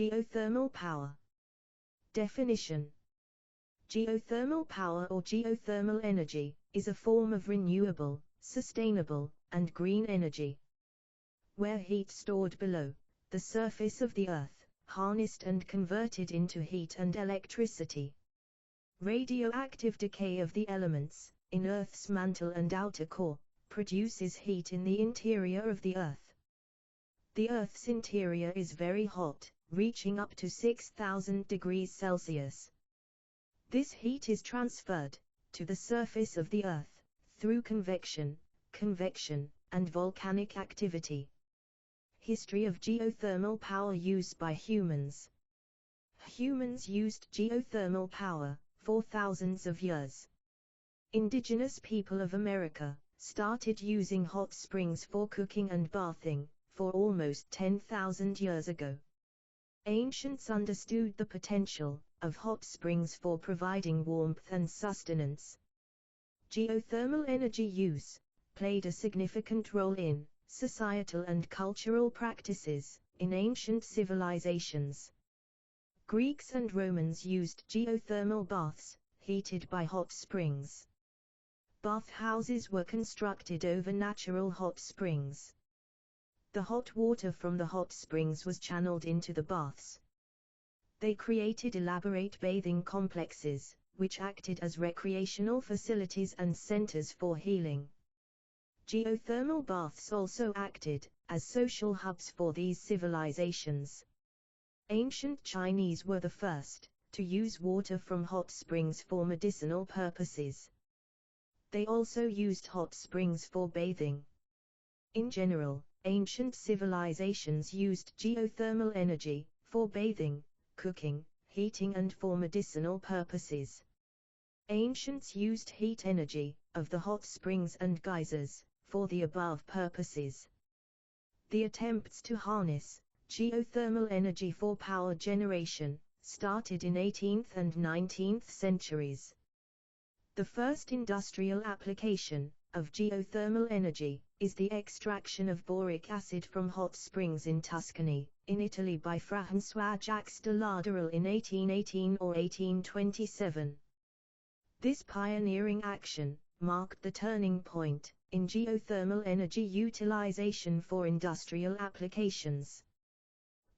Geothermal power. Definition. Geothermal power or geothermal energy is a form of renewable, sustainable, and green energy, where heat stored below the surface of the earth, harnessed and converted into heat and electricity. Radioactive decay of the elements in Earth's mantle and outer core produces heat in the interior of the Earth. The Earth's interior is very hot, reaching up to 6,000 degrees Celsius. This heat is transferred to the surface of the Earth through convection, and volcanic activity. History of geothermal power used by humans. Humans used geothermal power for thousands of years. Indigenous people of America started using hot springs for cooking and bathing for almost 10,000 years ago. Ancients understood the potential of hot springs for providing warmth and sustenance. Geothermal energy use played a significant role in societal and cultural practices in ancient civilizations. Greeks and Romans used geothermal baths, heated by hot springs. Bathhouses were constructed over natural hot springs. The hot water from the hot springs was channeled into the baths. They created elaborate bathing complexes, which acted as recreational facilities and centers for healing. Geothermal baths also acted as social hubs for these civilizations. Ancient Chinese were the first to use water from hot springs for medicinal purposes. They also used hot springs for bathing. In general, ancient civilizations used geothermal energy for bathing, cooking, heating and for medicinal purposes. Ancients used heat energy of the hot springs and geysers for the above purposes. The attempts to harness geothermal energy for power generation started in 18th and 19th centuries. The first industrial application of geothermal energy is the extraction of boric acid from hot springs in Tuscany, in Italy by François-Jacques de Ladurel in 1818 or 1827. This pioneering action marked the turning point in geothermal energy utilization for industrial applications.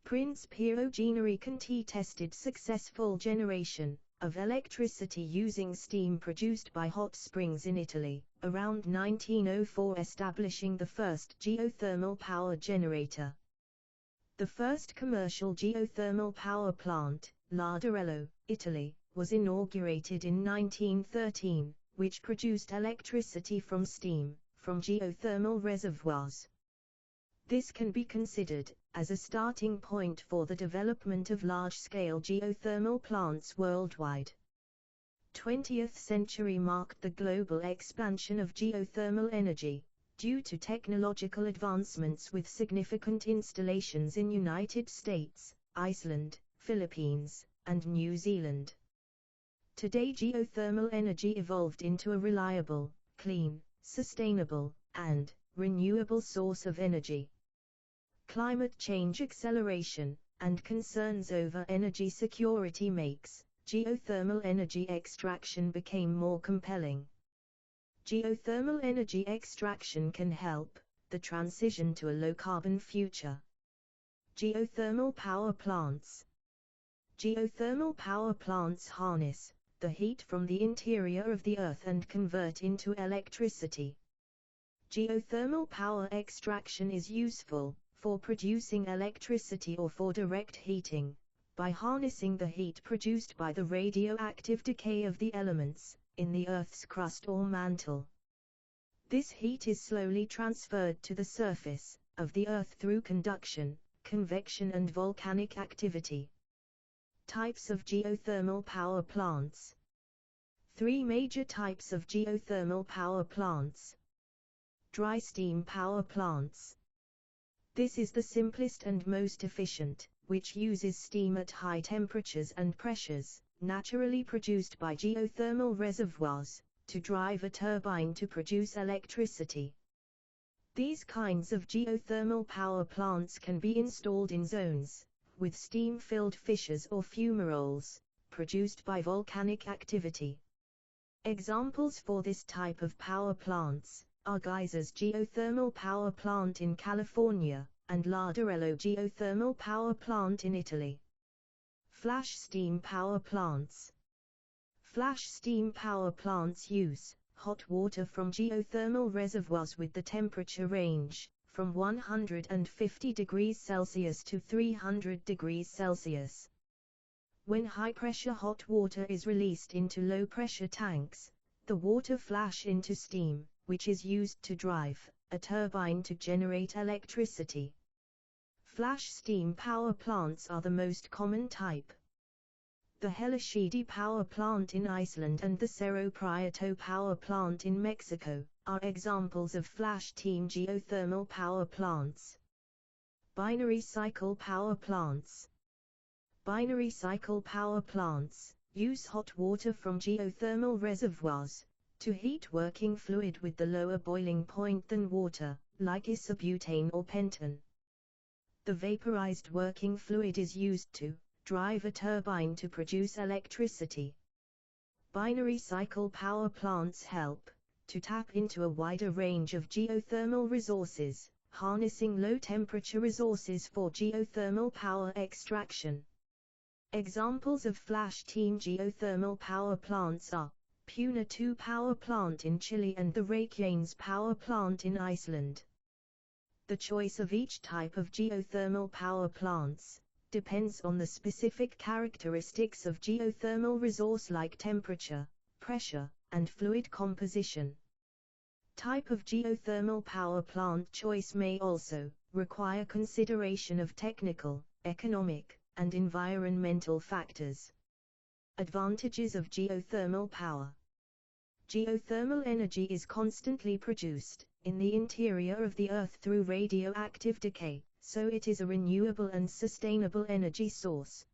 Prince Piero Gennari Conti tested successful generation of electricity using steam produced by hot springs in Italy, around 1904, establishing the first geothermal power generator. The first commercial geothermal power plant, Ladurello, Italy, was inaugurated in 1913, which produced electricity from steam from geothermal reservoirs. This can be considered as a starting point for the development of large-scale geothermal plants worldwide. 20th century marked the global expansion of geothermal energy, due to technological advancements with significant installations in United States, Iceland, Philippines, and New Zealand. Today geothermal energy evolved into a reliable, clean, sustainable, and renewable source of energy. Climate change acceleration and concerns over energy security makes geothermal energy extraction became more compelling. Geothermal energy extraction can help the transition to a low-carbon future. Geothermal power plants. Geothermal power plants harness the heat from the interior of the earth and convert into electricity. Geothermal power extraction is useful for producing electricity or for direct heating, by harnessing the heat produced by the radioactive decay of the elements in the Earth's crust or mantle. This heat is slowly transferred to the surface of the Earth through conduction, convection and volcanic activity. Types of geothermal power plants. 3 major types of geothermal power plants. Dry steam power plants. This is the simplest and most efficient, which uses steam at high temperatures and pressures, naturally produced by geothermal reservoirs, to drive a turbine to produce electricity. These kinds of geothermal power plants can be installed in zones with steam-filled fissures or fumaroles, produced by volcanic activity. Examples for this type of power plants are Geysers Geothermal Power Plant in California, and Larderello Geothermal Power Plant in Italy. Flash steam power plants. Flash steam power plants use hot water from geothermal reservoirs with the temperature range from 150 degrees Celsius to 300 degrees Celsius. When high-pressure hot water is released into low-pressure tanks, the water flash into steam, which is used to drive a turbine to generate electricity. Flash steam power plants are the most common type. The Helishidi power plant in Iceland and the Cerro Prieto power plant in Mexico are examples of flash steam geothermal power plants. Binary cycle power plants. Binary cycle power plants use hot water from geothermal reservoirs to heat working fluid with the lower boiling point than water, like isobutane or pentane. The vaporized working fluid is used to drive a turbine to produce electricity. Binary cycle power plants help to tap into a wider range of geothermal resources, harnessing low-temperature resources for geothermal power extraction. Examples of flash steam geothermal power plants are Puna 2 power plant in Chile and the Reykjanes power plant in Iceland. The choice of each type of geothermal power plants depends on the specific characteristics of geothermal resource like temperature, pressure, and fluid composition. Type of geothermal power plant choice may also require consideration of technical, economic, and environmental factors. Advantages of geothermal power. Geothermal energy is constantly produced in the interior of the Earth through radioactive decay, so it is a renewable and sustainable energy source.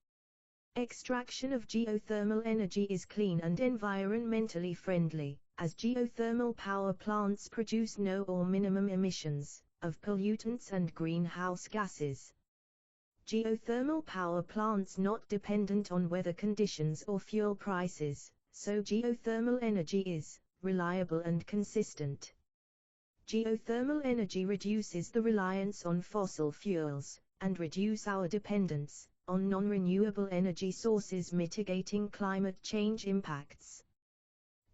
Extraction of geothermal energy is clean and environmentally friendly, as geothermal power plants produce no or minimum emissions of pollutants and greenhouse gases. Geothermal power plants not dependent on weather conditions or fuel prices, so geothermal energy is reliable and consistent. Geothermal energy reduces the reliance on fossil fuels, and reduce our dependence on non-renewable energy sources, mitigating climate change impacts.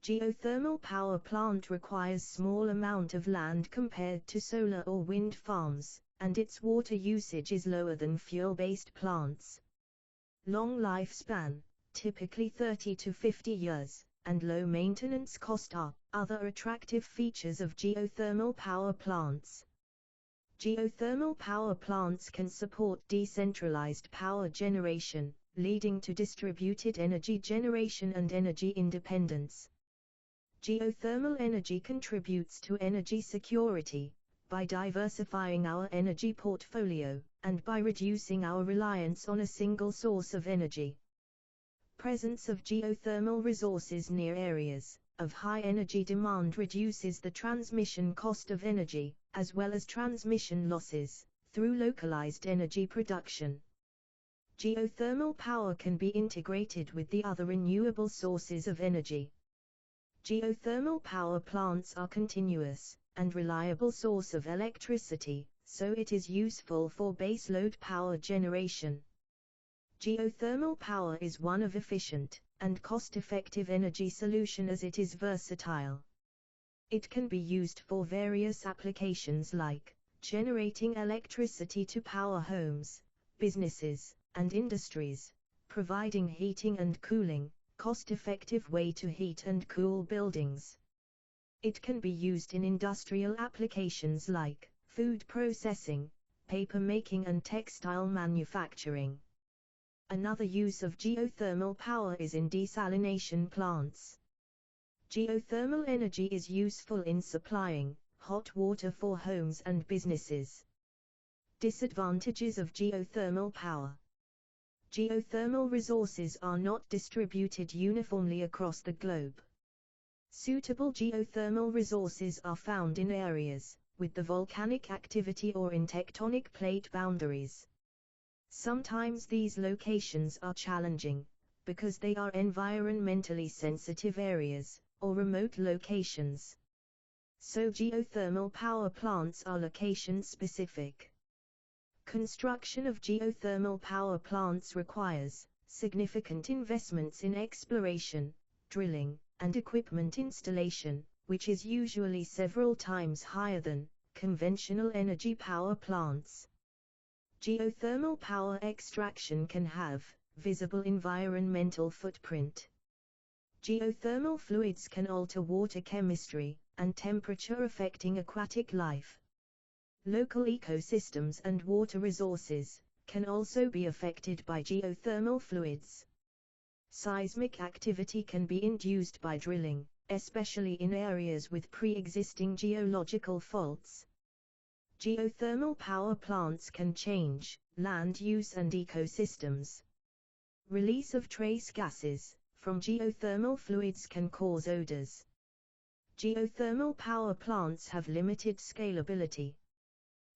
Geothermal power plant requires small amount of land compared to solar or wind farms, and its water usage is lower than fuel-based plants. Long lifespan, typically 30 to 50 years, and low maintenance cost are other attractive features of geothermal power plants. Geothermal power plants can support decentralized power generation, leading to distributed energy generation and energy independence. Geothermal energy contributes to energy security by diversifying our energy portfolio, and by reducing our reliance on a single source of energy. Presence of geothermal resources near areas of high energy demand reduces the transmission cost of energy, as well as transmission losses, through localized energy production. Geothermal power can be integrated with the other renewable sources of energy. Geothermal power plants are continuous and reliable source of electricity, so it is useful for baseload power generation. Geothermal power is one of efficient and cost-effective energy solution as it is versatile. It can be used for various applications like generating electricity to power homes, businesses, and industries, providing heating and cooling, cost-effective way to heat and cool buildings. It can be used in industrial applications like food processing, paper making and textile manufacturing. Another use of geothermal power is in desalination plants. Geothermal energy is useful in supplying hot water for homes and businesses. Disadvantages of geothermal power. Geothermal resources are not distributed uniformly across the globe. Suitable geothermal resources are found in areas with the volcanic activity or in tectonic plate boundaries. Sometimes these locations are challenging, because they are environmentally sensitive areas, or remote locations. So geothermal power plants are location-specific. Construction of geothermal power plants requires significant investments in exploration, drilling, and equipment installation, which is usually several times higher than conventional energy power plants. Geothermal power extraction can have visible environmental footprint. Geothermal fluids can alter water chemistry and temperature, affecting aquatic life. Local ecosystems and water resources can also be affected by geothermal fluids. Seismic activity can be induced by drilling, especially in areas with pre-existing geological faults. Geothermal power plants can change land use and ecosystems. Release of trace gases from geothermal fluids can cause odors. Geothermal power plants have limited scalability.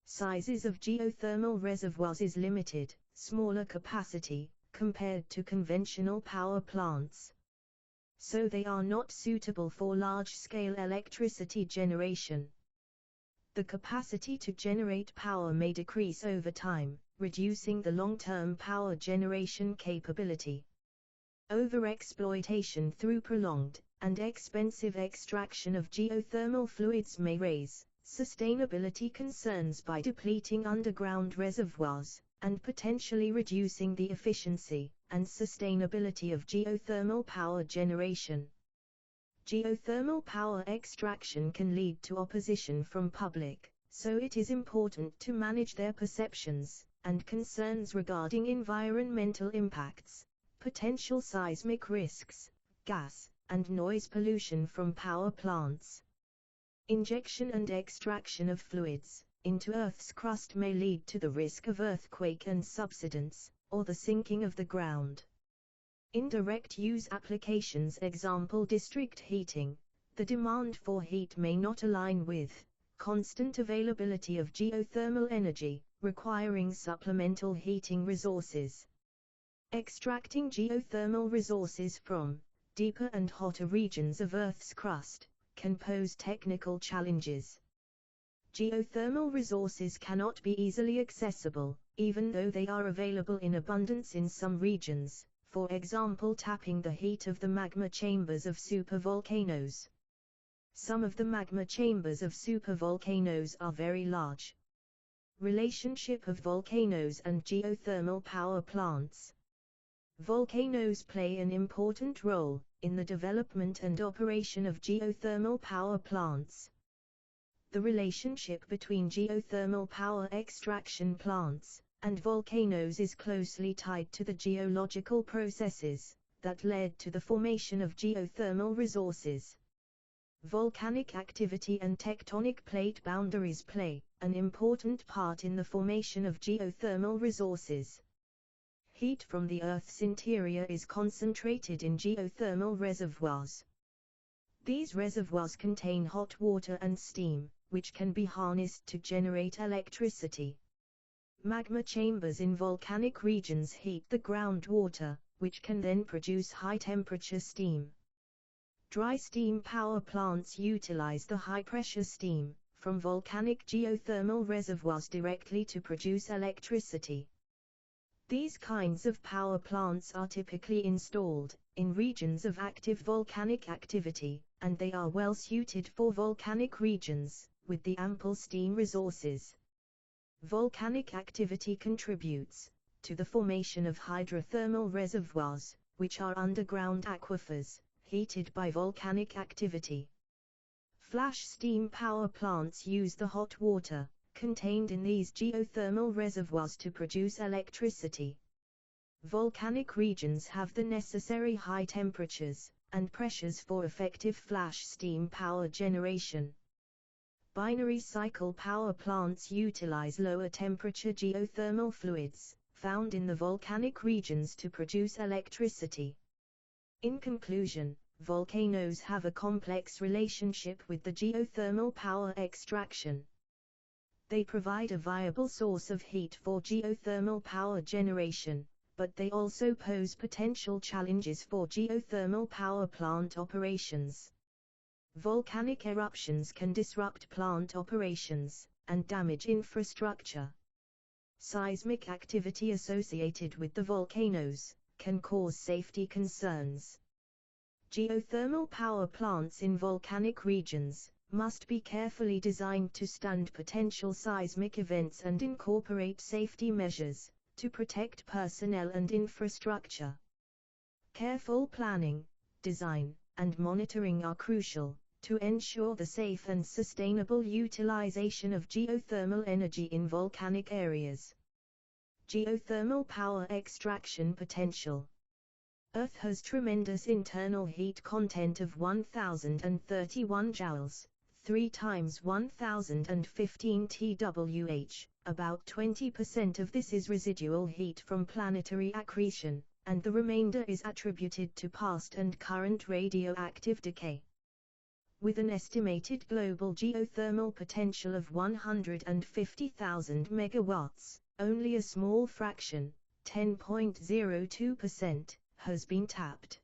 Sizes of geothermal reservoirs is limited, smaller capacity, compared to conventional power plants. So they are not suitable for large-scale electricity generation. The capacity to generate power may decrease over time, reducing the long-term power generation capability. Overexploitation through prolonged and expensive extraction of geothermal fluids may raise sustainability concerns by depleting underground reservoirs, and potentially reducing the efficiency and sustainability of geothermal power generation. Geothermal power extraction can lead to opposition from public, so it is important to manage their perceptions and concerns regarding environmental impacts, potential seismic risks, gas and noise pollution from power plants. Injection and extraction of fluids into Earth's crust may lead to the risk of earthquake and subsidence, or the sinking of the ground. Indirect use applications, example district heating, the demand for heat may not align with constant availability of geothermal energy, requiring supplemental heating resources. Extracting geothermal resources from deeper and hotter regions of Earth's crust can pose technical challenges. Geothermal resources cannot be easily accessible, even though they are available in abundance in some regions, for example tapping the heat of the magma chambers of supervolcanoes. Some of the magma chambers of supervolcanoes are very large. Relationship of volcanoes and geothermal power plants. Volcanoes play an important role in the development and operation of geothermal power plants. The relationship between geothermal power extraction plants and volcanoes is closely tied to the geological processes that led to the formation of geothermal resources. Volcanic activity and tectonic plate boundaries play an important part in the formation of geothermal resources. Heat from the Earth's interior is concentrated in geothermal reservoirs. These reservoirs contain hot water and steam, which can be harnessed to generate electricity. Magma chambers in volcanic regions heat the groundwater, which can then produce high-temperature steam. Dry steam power plants utilize the high-pressure steam from volcanic geothermal reservoirs directly to produce electricity. These kinds of power plants are typically installed in regions of active volcanic activity, and they are well suited for volcanic regions with the ample steam resources. Volcanic activity contributes to the formation of hydrothermal reservoirs, which are underground aquifers heated by volcanic activity. Flash steam power plants use the hot water contained in these geothermal reservoirs to produce electricity. Volcanic regions have the necessary high temperatures and pressures for effective flash steam power generation. Binary cycle power plants utilize lower temperature geothermal fluids found in the volcanic regions to produce electricity. In conclusion, volcanoes have a complex relationship with the geothermal power extraction. They provide a viable source of heat for geothermal power generation, but they also pose potential challenges for geothermal power plant operations. Volcanic eruptions can disrupt plant operations and damage infrastructure. Seismic activity associated with the volcanoes can cause safety concerns. Geothermal power plants in volcanic regions must be carefully designed to stand potential seismic events and incorporate safety measures to protect personnel and infrastructure. Careful planning, design, and monitoring are crucial to ensure the safe and sustainable utilization of geothermal energy in volcanic areas. Geothermal power extraction potential. Earth has tremendous internal heat content of 1031 joules, 3 times 1015 TWh. About 20% of this is residual heat from planetary accretion, and the remainder is attributed to past and current radioactive decay. With an estimated global geothermal potential of 150,000 megawatts, only a small fraction, 10.02%, has been tapped.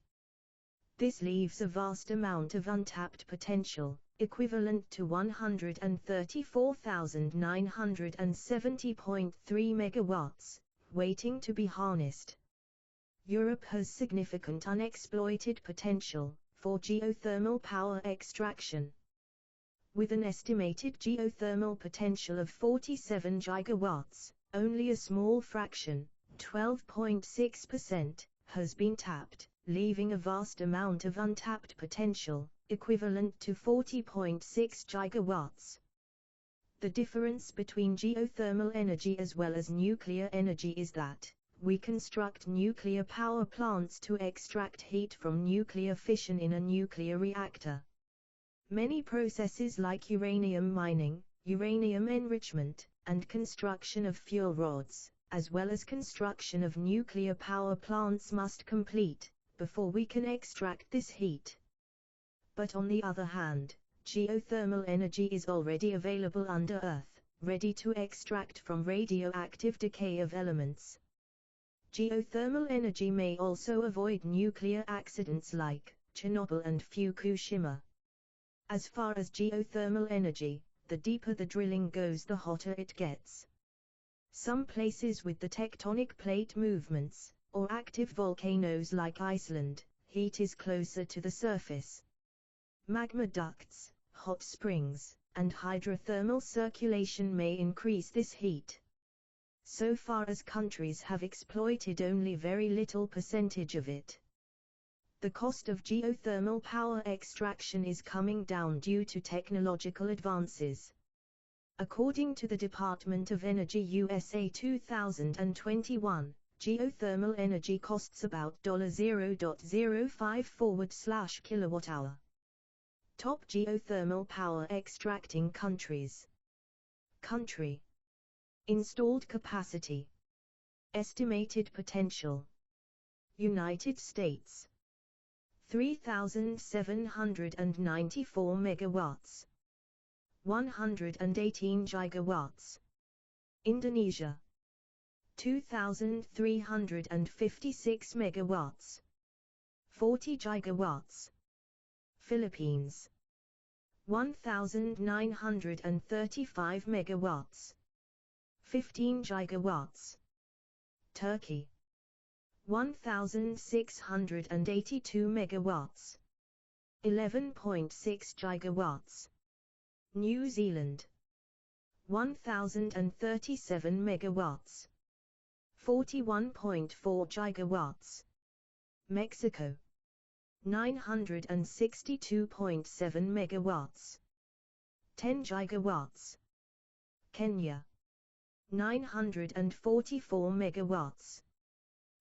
This leaves a vast amount of untapped potential, equivalent to 134,970.3 megawatts, waiting to be harnessed. Europe has significant unexploited potential for geothermal power extraction. With an estimated geothermal potential of 47 gigawatts, only a small fraction, 12.6%, has been tapped, leaving a vast amount of untapped potential, equivalent to 40.6 gigawatts. The difference between geothermal energy as well as nuclear energy is that we construct nuclear power plants to extract heat from nuclear fission in a nuclear reactor. Many processes like uranium mining, uranium enrichment, and construction of fuel rods, as well as construction of nuclear power plants must complete before we can extract this heat. But on the other hand, geothermal energy is already available under Earth, ready to extract from radioactive decay of elements. Geothermal energy may also avoid nuclear accidents like Chernobyl and Fukushima. As far as geothermal energy, the deeper the drilling goes, the hotter it gets. Some places with the tectonic plate movements, or active volcanoes like Iceland, heat is closer to the surface. Magma ducts, hot springs, and hydrothermal circulation may increase this heat. So far as countries have exploited only very little percentage of it. The cost of geothermal power extraction is coming down due to technological advances. According to the Department of Energy USA 2021, geothermal energy costs about $0.05/kWh. Top geothermal power extracting countries. Country. Installed capacity. Estimated potential. United States. 3,794 megawatts. 118 gigawatts. Indonesia. 2,356 megawatts. 40 gigawatts. Philippines. 1,935 megawatts. 15 gigawatts. Turkey. 1,682 megawatts. 11.6 gigawatts. New Zealand. 1,037 megawatts. 41.4 gigawatts. Mexico. 962.7 megawatts. 10 gigawatts. Kenya. 944 megawatts.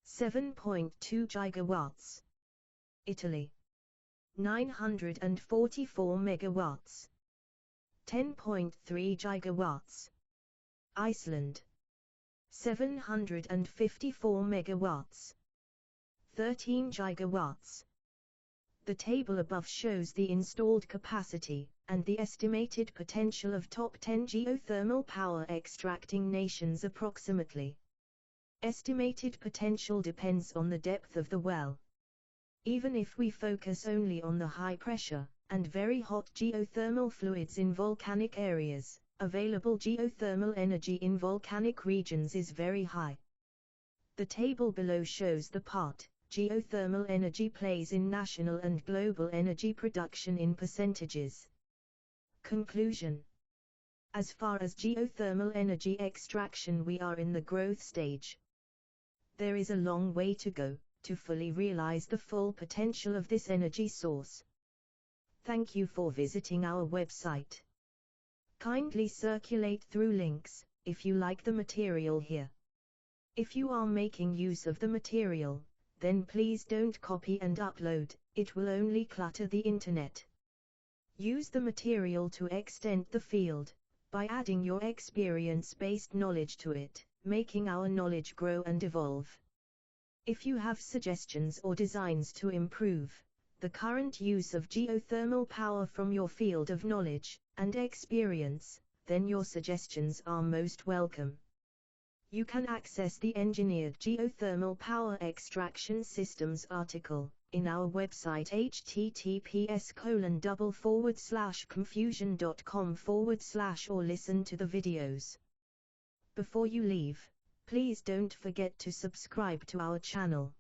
7.2 gigawatts. Italy. 944 megawatts. 10.3 gigawatts. Iceland. 754 megawatts. 13 gigawatts. The table above shows the installed capacity and the estimated potential of top 10 geothermal power extracting nations approximately. Estimated potential depends on the depth of the well. Even if we focus only on the high pressure and very hot geothermal fluids in volcanic areas, available geothermal energy in volcanic regions is very high. The table below shows the part geothermal energy plays in national and global energy production in percentages. Conclusion. As far as geothermal energy extraction, we are in the growth stage. There is a long way to go to fully realize the full potential of this energy source. Thank you for visiting our website. Kindly circulate through links if you like the material here. If you are making use of the material, then please don't copy and upload, it will only clutter the internet. Use the material to extend the field, by adding your experience-based knowledge to it, making our knowledge grow and evolve. If you have suggestions or designs to improve the current use of geothermal power from your field of knowledge and experience, then your suggestions are most welcome. You can access the Engineered Geothermal Power Extraction Systems article in our website https://confusion.com/ or listen to the videos. Before you leave, please don't forget to subscribe to our channel.